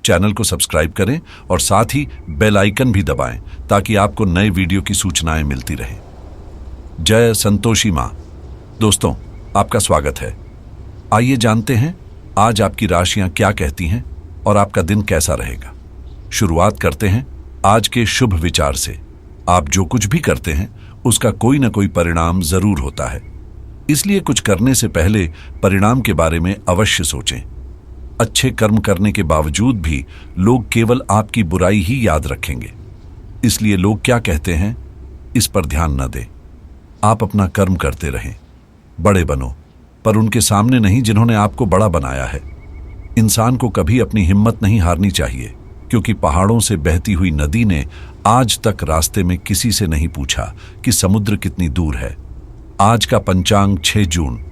Channel को subscribe करें और साथ ही बेल आइकन भी दबाएं ताकि आपको नए वीडियो की सूचनाएं मिलती रहें। जय संतोषी मां। दोस्तों, आपका स्वागत है। आइए जानते हैं आज आपकी राशियां क्या कहती हैं और आपका दिन कैसा रहेगा। शुरुआत करते हैं आज के शुभ विचार से। आप जो कुछ भी करते हैं उसका कोई न कोई परिणाम जरूर होता है, इसलिए कुछ करने से पहले परिणाम के बारे में अवश्य सोचें। अच्छे कर्म करने के बावजूद भी लोग केवल आपकी बुराई ही याद रखेंगे, इसलिए लोग क्या कहते हैं इस पर ध्यान न दें। आप अपना कर्म करते रहें, बड़े बनो, पर उनके सामने नहीं जिन्होंने आपको बड़ा बनाया है। इंसान को कभी अपनी हिम्मत नहीं हारनी चाहिए, क्योंकि पहाड़ों से बहती हुई नदी ने आज तक रास्ते में किसी से नहीं पूछा कि समुद्र कितनी दूर है। आज का पंचांग 6 जून,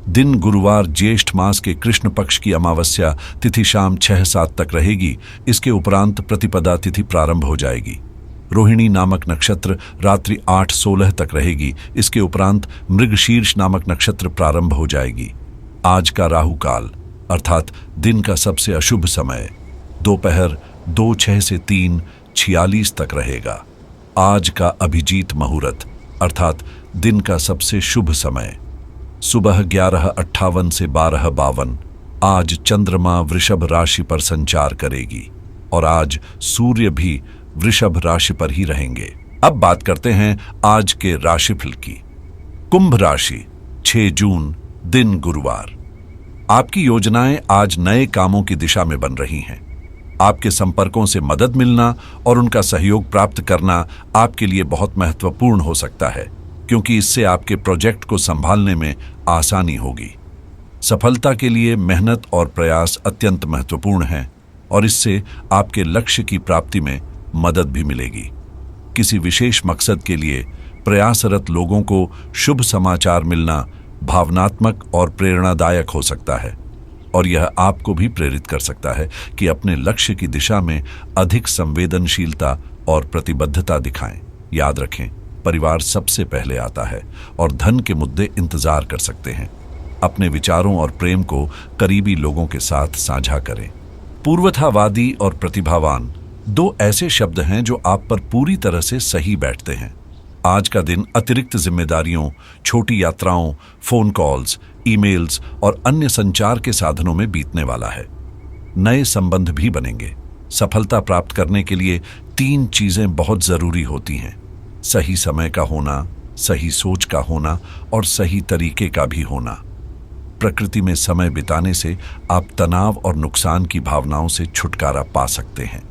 दिन गुरुवार, ज्येष्ठ मास के कृष्ण पक्ष की अमावस्या तिथि शाम 6-7 तक रहेगी। इसके उपरांत प्रतिपदा तिथि प्रारंभ हो जाएगी। रोहिणी नामक नक्षत्र रात्रि 8-16 तक रहेगी। इसके उपरांत मृगशीर्ष नामक नक्षत्र प्रारंभ हो जाएगी। आज का राहु काल अर्थात दिन का सबसे अशुभ समय दोपहर 2:06 से 3:46 तक रहेगा। आज का अभिजीत मुहूर्त अर्थात दिन का सबसे शुभ समय सुबह 11:58 से 12:52। आज चंद्रमा वृषभ राशि पर संचार करेगी और आज सूर्य भी वृषभ राशि पर ही रहेंगे। अब बात करते हैं आज के राशिफल की। कुंभ राशि, 6 जून, दिन गुरुवार। आपकी योजनाएं आज नए कामों की दिशा में बन रही हैं। आपके संपर्कों से मदद मिलना और उनका सहयोग प्राप्त करना आपके लिए बहुत महत्वपूर्ण हो सकता है, क्योंकि इससे आपके प्रोजेक्ट को संभालने में आसानी होगी। सफलता के लिए मेहनत और प्रयास अत्यंत महत्वपूर्ण हैं और इससे आपके लक्ष्य की प्राप्ति में मदद भी मिलेगी। किसी विशेष मकसद के लिए प्रयासरत लोगों को शुभ समाचार मिलना भावनात्मक और प्रेरणादायक हो सकता है और यह आपको भी प्रेरित कर सकता है कि अपने लक्ष्य की दिशा में अधिक संवेदनशीलता और प्रतिबद्धता दिखाएं। याद रखें, परिवार सबसे पहले आता है और धन के मुद्दे इंतजार कर सकते हैं। अपने विचारों और प्रेम को करीबी लोगों के साथ साझा करें। पूर्वथावादी और प्रतिभावान 2 ऐसे शब्द हैं जो आप पर पूरी तरह से सही बैठते हैं। आज का दिन अतिरिक्त जिम्मेदारियों, छोटी यात्राओं, फोन कॉल्स, ईमेल्स और अन्य संचार के साधनों में बीतने वाला है। नए संबंध भी बनेंगे। सफलता प्राप्त करने के लिए 3 चीजें बहुत जरूरी होती हैं: सही समय का होना, सही सोच का होना और सही तरीके का भी होना। प्रकृति में समय बिताने से आप तनाव और नुकसान की भावनाओं से छुटकारा पा सकते हैं।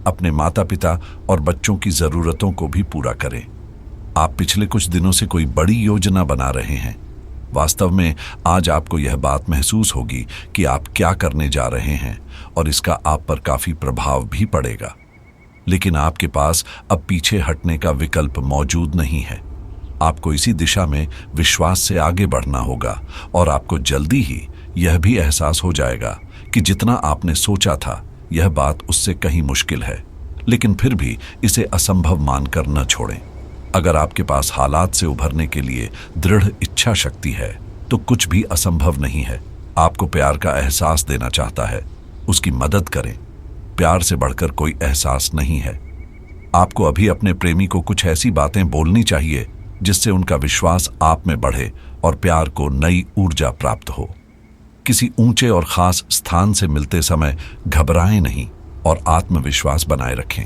अपने माता पिता और बच्चों की जरूरतों को भी पूरा करें। आप पिछले कुछ दिनों से कोई बड़ी योजना बना रहे हैं। वास्तव में आज आपको यह बात महसूस होगी कि आप क्या करने जा रहे हैं और इसका आप पर काफी प्रभाव भी पड़ेगा, लेकिन आपके पास अब पीछे हटने का विकल्प मौजूद नहीं है। आपको इसी दिशा में विश्वास से आगे बढ़ना होगा और आपको जल्दी ही यह भी एहसास हो जाएगा कि जितना आपने सोचा था यह बात उससे कहीं मुश्किल है, लेकिन फिर भी इसे असंभव मानकर न छोड़ें। अगर आपके पास हालात से उभरने के लिए दृढ़ इच्छा शक्ति है तो कुछ भी असंभव नहीं है। आपको प्यार का एहसास देना चाहता है, उसकी मदद करें। प्यार से बढ़कर कोई एहसास नहीं है। आपको अभी अपने प्रेमी को कुछ ऐसी बातें बोलनी चाहिए जिससे उनका विश्वास आप में बढ़े और प्यार को नई ऊर्जा प्राप्त हो। किसी ऊंचे और खास स्थान से मिलते समय घबराएं नहीं और आत्मविश्वास बनाए रखें।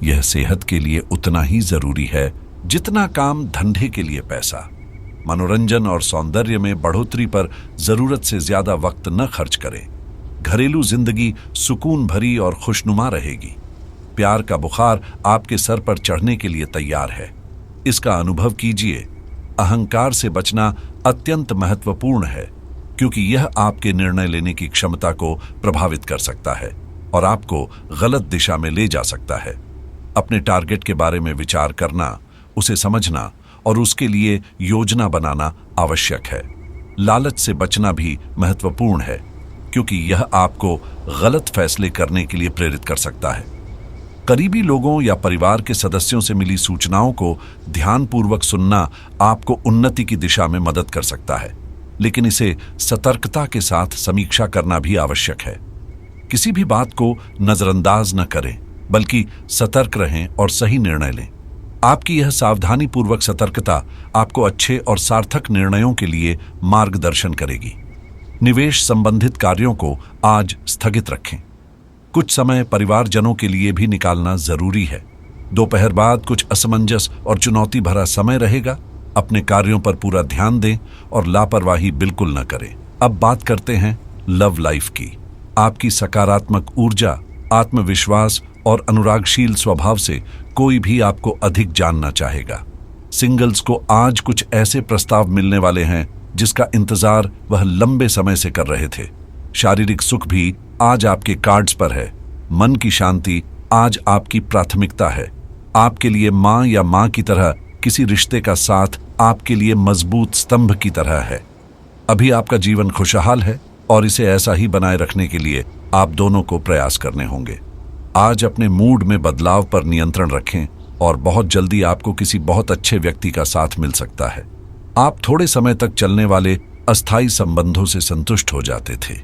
यह सेहत के लिए उतना ही जरूरी है जितना काम धंधे के लिए पैसा। मनोरंजन और सौंदर्य में बढ़ोतरी पर जरूरत से ज्यादा वक्त न खर्च करें। घरेलू जिंदगी सुकून भरी और खुशनुमा रहेगी। प्यार का बुखार आपके सर पर चढ़ने के लिए तैयार है, इसका अनुभव कीजिए। अहंकार से बचना अत्यंत महत्वपूर्ण है, क्योंकि यह आपके निर्णय लेने की क्षमता को प्रभावित कर सकता है और आपको गलत दिशा में ले जा सकता है। अपने टारगेट के बारे में विचार करना, उसे समझना और उसके लिए योजना बनाना आवश्यक है। लालच से बचना भी महत्वपूर्ण है, क्योंकि यह आपको गलत फैसले करने के लिए प्रेरित कर सकता है। करीबी लोगों या परिवार के सदस्यों से मिली सूचनाओं को ध्यानपूर्वक सुनना आपको उन्नति की दिशा में मदद कर सकता है, लेकिन इसे सतर्कता के साथ समीक्षा करना भी आवश्यक है। किसी भी बात को नजरअंदाज न करें, बल्कि सतर्क रहें और सही निर्णय लें। आपकी यह सावधानीपूर्वक सतर्कता आपको अच्छे और सार्थक निर्णयों के लिए मार्गदर्शन करेगी। निवेश संबंधित कार्यों को आज स्थगित रखें। कुछ समय परिवारजनों के लिए भी निकालना जरूरी है। दोपहर बाद कुछ असमंजस और चुनौती भरा समय रहेगा। अपने कार्यों पर पूरा ध्यान दें और लापरवाही बिल्कुल न करें। अब बात करते हैं लव लाइफ की। आपकी सकारात्मक ऊर्जा, आत्मविश्वास और अनुरागशील स्वभाव से कोई भी आपको अधिक जानना चाहेगा। सिंगल्स को आज कुछ ऐसे प्रस्ताव मिलने वाले हैं जिसका इंतजार वह लंबे समय से कर रहे थे। शारीरिक सुख भी आज आपके कार्ड्स पर है। मन की शांति आज आपकी प्राथमिकता है। आपके लिए माँ या माँ की तरह किसी रिश्ते का साथ आपके लिए मजबूत स्तंभ की तरह है। अभी आपका जीवन खुशहाल है और इसे ऐसा ही बनाए रखने के लिए आप दोनों को प्रयास करने होंगे। आज अपने मूड में बदलाव पर नियंत्रण रखें और बहुत जल्दी आपको किसी बहुत अच्छे व्यक्ति का साथ मिल सकता है। आप थोड़े समय तक चलने वाले अस्थायी संबंधों से संतुष्ट हो जाते थे,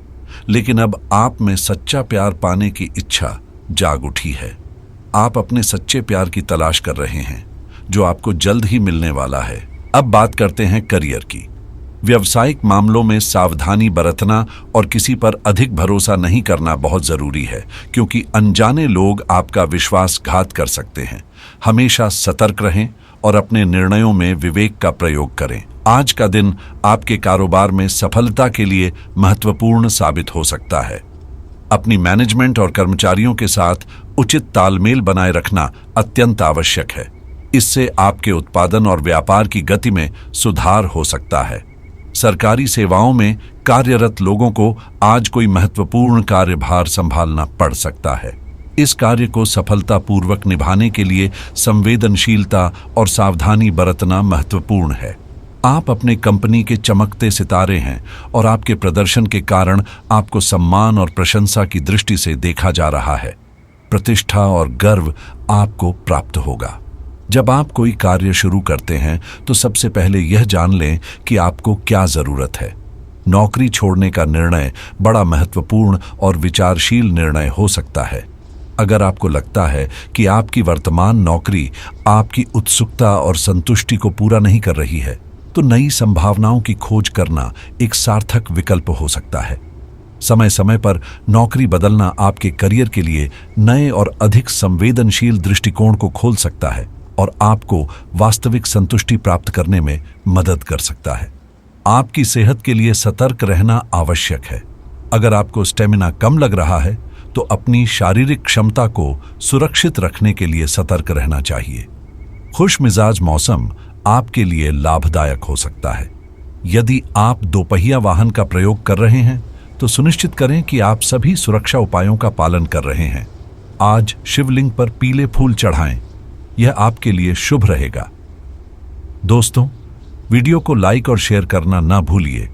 लेकिन अब आप में सच्चा प्यार पाने की इच्छा जाग उठी है। आप अपने सच्चे प्यार की तलाश कर रहे हैं, जो आपको जल्द ही मिलने वाला है। अब बात करते हैं करियर की। व्यावसायिक मामलों में सावधानी बरतना और किसी पर अधिक भरोसा नहीं करना बहुत जरूरी है, क्योंकि अनजाने लोग आपका विश्वासघात कर सकते हैं। हमेशा सतर्क रहें और अपने निर्णयों में विवेक का प्रयोग करें। आज का दिन आपके कारोबार में सफलता के लिए महत्वपूर्ण साबित हो सकता है। अपनी मैनेजमेंट और कर्मचारियों के साथ उचित तालमेल बनाए रखना अत्यंत आवश्यक है। इससे आपके उत्पादन और व्यापार की गति में सुधार हो सकता है। सरकारी सेवाओं में कार्यरत लोगों को आज कोई महत्वपूर्ण कार्यभार संभालना पड़ सकता है। इस कार्य को सफलतापूर्वक निभाने के लिए संवेदनशीलता और सावधानी बरतना महत्वपूर्ण है। आप अपने कंपनी के चमकते सितारे हैं और आपके प्रदर्शन के कारण आपको सम्मान और प्रशंसा की दृष्टि से देखा जा रहा है। प्रतिष्ठा और गर्व आपको प्राप्त होगा। जब आप कोई कार्य शुरू करते हैं तो सबसे पहले यह जान लें कि आपको क्या जरूरत है। नौकरी छोड़ने का निर्णय बड़ा महत्वपूर्ण और विचारशील निर्णय हो सकता है। अगर आपको लगता है कि आपकी वर्तमान नौकरी आपकी उत्सुकता और संतुष्टि को पूरा नहीं कर रही है, तो नई संभावनाओं की खोज करना एक सार्थक विकल्प हो सकता है। समय समय पर नौकरी बदलना आपके करियर के लिए नए और अधिक संवेदनशील दृष्टिकोण को खोल सकता है और आपको वास्तविक संतुष्टि प्राप्त करने में मदद कर सकता है। आपकी सेहत के लिए सतर्क रहना आवश्यक है। अगर आपको स्टेमिना कम लग रहा है तो अपनी शारीरिक क्षमता को सुरक्षित रखने के लिए सतर्क रहना चाहिए। खुश मिजाज मौसम आपके लिए लाभदायक हो सकता है। यदि आप दोपहिया वाहन का प्रयोग कर रहे हैं तो सुनिश्चित करें कि आप सभी सुरक्षा उपायों का पालन कर रहे हैं। आज शिवलिंग पर पीले फूल चढ़ाएं, यह आपके लिए शुभ रहेगा। दोस्तों, वीडियो को लाइक और शेयर करना ना भूलिए।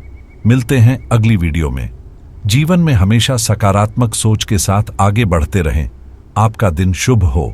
मिलते हैं अगली वीडियो में। जीवन में हमेशा सकारात्मक सोच के साथ आगे बढ़ते रहें। आपका दिन शुभ हो।